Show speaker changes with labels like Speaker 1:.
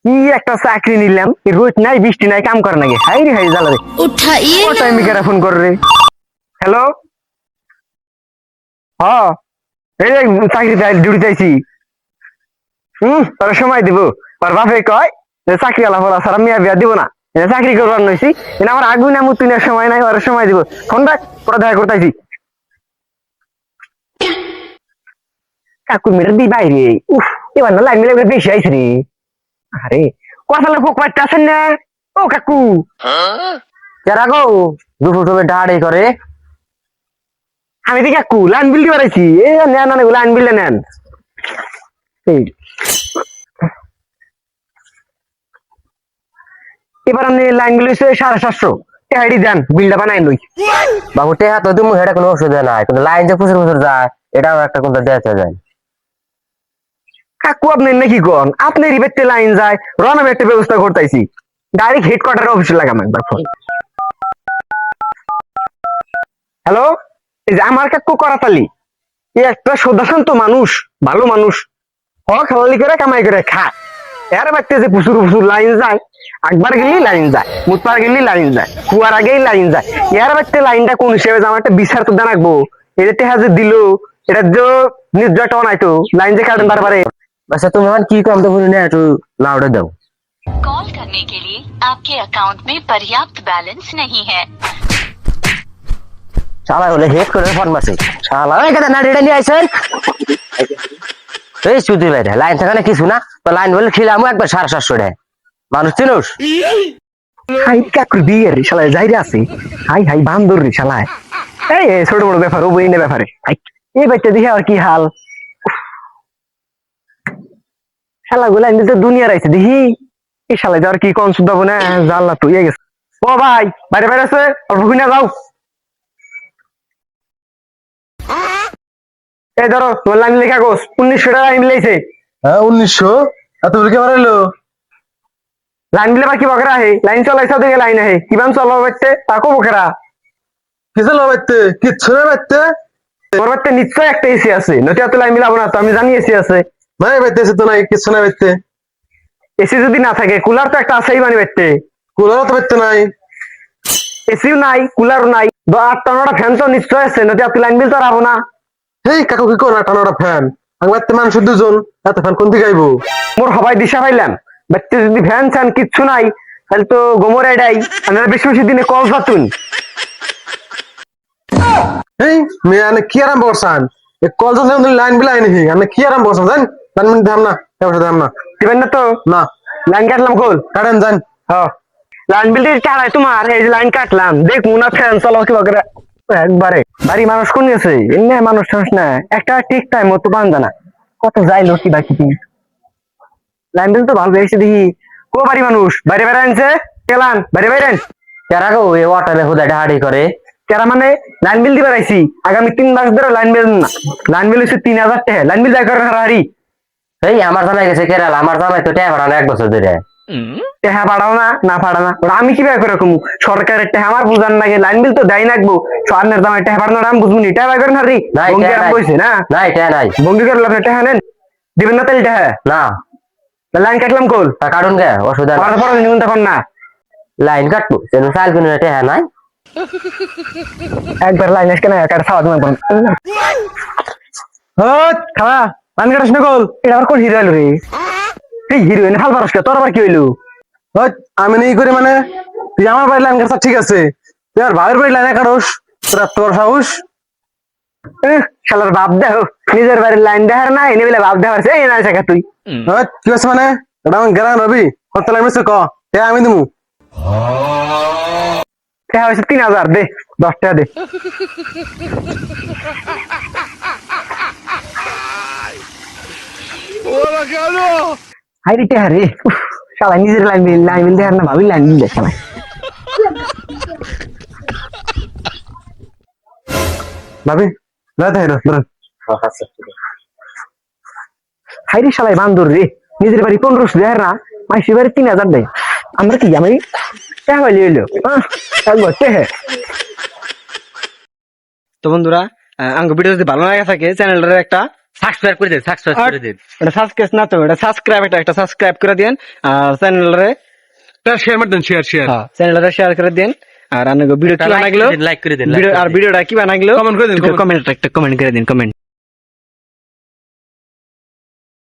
Speaker 1: কি একটা চাকরি নিলাম, রোদ নাই বৃষ্টি নাই, কাম করে নাকি হাই রে হাই জ্বালা রে।
Speaker 2: उठाइए
Speaker 1: ও টাইম কেরা ফোন করে রে। হ্যালো, হ এই যে চাকরি ডিউটি চাইছি। তোর সময় দিব, তোর বাপে কয় যে চাকরি আলা বলা সারা মিয়া বিয়া দিব না, চাকরি করবার নইছি, আমার আগুন আমু তুই সময় নাই, ওর সময় দিব। ফোন রাখ, পরে দেখা করতেছি। কাকুর মেরে দি বাইরে। উফ, এবার না লাইন মিলে বেশি আইস রে। আরে কথা লোক পাইতে আছেন না? ও কাকু যারা গো দুপুর টুপে ডাড়ি করে। আমি দি কাকু লাইন বিল দিয়ে বাড়াইছি, এ নেন অনেক লাইন বিলে নেন। এই এবার আপনি লাইন বিল হচ্ছে 750, টেহাড়ি দেন, বিলটা বানাই লই।
Speaker 3: বাবু টেহা তো তুমি এটা কোনো অসুবিধা নাই, কিন্তু লাইন যে প্রচুর প্রচুর যায় এটাও একটা কোনটা দেওয়া যায়।
Speaker 1: কাকু আপনি নাকি কন, আপনি রিবেটে লাইন যায়, রনাবে একটা ব্যবস্থা করতেছি, ডাইরেক্ট হেডকোয়ার্টার অফিসে লাগাম একবার ফোন। হ্যালো, এই যে আমার কাকু করাতালি, এই একটা সদাশান্ত মানুষ, ভালো মানুষ, খালালি করে কামাই করে খায়। এর বাড়িতে যে প্রচুর প্রচুর লাইন যায়, একবার গেলেই লাইন যায়, মুতপার গেলেই লাইন যায়, কুয়ার আগেই লাইন যায়। এর বাড়িতে লাইনটা কোন হিসেবে আমার একটা বিচার তো জানাকবো, এটা টেহা যে দিল, এটা যে নির্জয়টা নাই তো, লাইন যে কাটেন বারবারে।
Speaker 3: আচ্ছা তুমি এখন কি কম তো বলি না, একটু লাউডে দাও।
Speaker 4: कॉल करने के लिए आपके अकाउंट में पर्याप्त बैलेंस नहीं है।
Speaker 3: শালা বলে হেড করে ফোন মারছে। শালা এই কথা না রেডি নিয়ে আইছেন। এই সুদি ভাই লাইন থাকে না কিছু না, তো লাইন বলে খিলামু একবার 750 টাকা। মানুষ চিনোস?
Speaker 1: হাই কাকুর বিয়ে রে শালায় যাইরে আছে, হাই হাই বান্দর রে শালায়। এই ছোট বড় ব্যাপার, ও বই না ব্যাপারে। এই বাচ্চা দেখে আর কি হাল, শালা গুলা এমনিতে দুনিয়ার আইছে দেখি। এই শালা যাওয়ার কি কোন শুদ্ধ না, জানলা তো ইয়ে গেছে। ও ভাই বাইরে বাইরে আছে, অল্প না যাও। এই ধরো তোমার লাইন লেখা কাগজ, 1900 টাকা লাইন মিলাইছে।
Speaker 5: হ্যাঁ 1900 এত বলে কে বাড়াইলো?
Speaker 1: লাইন মিলে বা কি বকরা হে, লাইন চলাইছে ওদিকে লাইন আহে, কিভাবে চলো বাইতে তাকো বকরা।
Speaker 5: কিসে লাগাইতে কিচ্ছু না বাইতে?
Speaker 1: তোর বাইতে নিশ্চয় একটা এসি আছে, নয়তো এত লাইন মিলাবো না তো, আমি জানি এসি আছে।
Speaker 5: নাই বাইতেছে তো নাই, কিচ্ছু না বাইতে।
Speaker 1: এসি যদি না থাকে কুলার তো একটা আছেই মানে বাইতে।
Speaker 5: কুলারও তো বাইতে নাই।
Speaker 1: এসিও নাই, কুলারও নাই, 8টা 9টা ফ্যান তো নিশ্চয় আছে, নয়তো এত লাইন বিল তো আর হবো না।
Speaker 5: হেই কাকু কি করো, টানাটা ফ্যান আমি বাইতে মানুষ 2 জন, এত ফ্যান কোন দিকে আইবো?
Speaker 1: মোর সবাই দিশা পাইলাম, বাচ্চা যদি ফ্যান চান কিচ্ছু নাই, তাহলে তো গোমর এডাই, আপনারা বেশি বেশি দিনে কল পাতুন।
Speaker 5: হেই মেয়ে আনে কি আরাম করছান, এ কল যখন লাইন বিলাই নাকি আনে কি আরাম করছান জান? 5 মিনিট দাম না, এবার দাম না।
Speaker 1: দিবেন না তো?
Speaker 5: না
Speaker 1: লাইন কাটলাম কল,
Speaker 5: কাটেন জান।
Speaker 1: হ্যাঁ লাইন বিল দিয়ে চালাই তোমার, এই যে লাইন কাটলাম, দেখ মুনা ফ্যান চালাও কি বকরা একবারে। বাড়ি মানুষ কোন গেছে, এমনি মানুষ টানুষ না, একটা ঠিক টাইম মতো বান জানা কত যাইলো কি বাকি কি। লাইন বিল তো ভালো দেখছি দেখি। কো বাড়ি মানুষ বাইরে বাইরে আনছে, কেলান বাইরে বাইরে আন।
Speaker 3: কেরা গো এই ওয়াটারে হুদা ডাড়ি করে?
Speaker 1: কেরা মানে লাইন বিল দিবার আইছি, আগামী 3 মাস ধরে লাইন বিল না, লাইন বিল হচ্ছে 3000 টাকা, লাইন বিল যাই করেন হারি।
Speaker 3: এই আমার জামাই গেছে কেরালা, আমার জামাই তো টাকা ভাড়া 1 বছর ধরে।
Speaker 1: টাকা পাঠাও না, না পাঠা না, ওটা আমি কিভাবে করে কমু? সরকারের টাকা আমার বুঝান লাগে, লাইন বিল তো দেয় নাকবো, স্বর্ণের দামে টাকা পাঠানো আমি বুঝবো নি, টাকা করেন হারি।
Speaker 3: নাই
Speaker 1: বঙ্গি
Speaker 3: টাকা
Speaker 1: আরাম
Speaker 3: নাই,
Speaker 1: বইছে না,
Speaker 3: নাই টাকা নাই।
Speaker 1: বঙ্গি করে আপনি টাকা নেন, দিবেন না তাহলে টাকা।
Speaker 3: না
Speaker 1: লাইন কাটলাম কল,
Speaker 3: তা কাটুন কে অসুবিধা নাই।
Speaker 1: পরে নিবেন তখন না।
Speaker 3: লাইন কাটবো সেন সাল কিনে টাকা নাই।
Speaker 1: একবার লাইন আসকে না কাটা খাওয়া দাওয়া করুন। খাওয়া লাইন কাটাস না কল, এটা আবার কোন হিরো এলো রে? এই হিরোইন হাল পারস কে, তোর আবার কি হইলো?
Speaker 5: ওই আমি নেই করি মানে, তুই আমার বাড়ি লাইন কাটছা ঠিক আছে, তুই আর ভাইয়ের বাড়ি লাইনে কাটোস, তোর সাহস?
Speaker 1: শালার বাপ দেহ, নিজের বাড়ির লাইন দেখার না, এনে বলে বাপ দেখার এই না শেখা তুই।
Speaker 5: ওই কি আছে মানে, এটা আমার গ্রাম রবি কত লাইন মিশে ক, এ আমি দিমু।
Speaker 1: টাকা হয়েছে 3000, দে 10 টাকা দে। হাইরে টাকা রে, শালা নিজের লাইন বিল দেখার না, ভাবি লাইন বিল দেখা না।
Speaker 5: ভাবি রাতে হেরো ধরুন।
Speaker 1: হাইরে শালাই বান্দর রে, নিজের বাড়ি 1500 দেখার না, মাইসির বাড়ি 3000 দেয়। আমরা কি আমি টাকা পাইলে হইলো একবার টেহে। তো বন্ধুরা, আঙ্গ ভিডিও যদি ভালো লাগে থাকে চ্যানেলটার একটা
Speaker 3: সাবস্ক্রাইব করে দেন, সাবস্ক্রাইব করে দেন।
Speaker 1: এটা সাবস্ক্রাইব না তো, এটা সাবস্ক্রাইব, একটা সাবস্ক্রাইব করে দেন। আর চ্যানেলরে
Speaker 5: শেয়ার মার দেন, শেয়ার শেয়ার
Speaker 1: চ্যানেলরে শেয়ার করে দেন। আর ভিডিও কি
Speaker 3: লাইক
Speaker 1: বানাইলো
Speaker 3: করে দেন, লাইক করে দেন,
Speaker 1: ভিডিও আর ভিডিওটা কি বানাইলো
Speaker 5: কমেন্ট করে দেন,
Speaker 1: কমেন্ট একটা কমেন্ট করে দিন, কমেন্ট।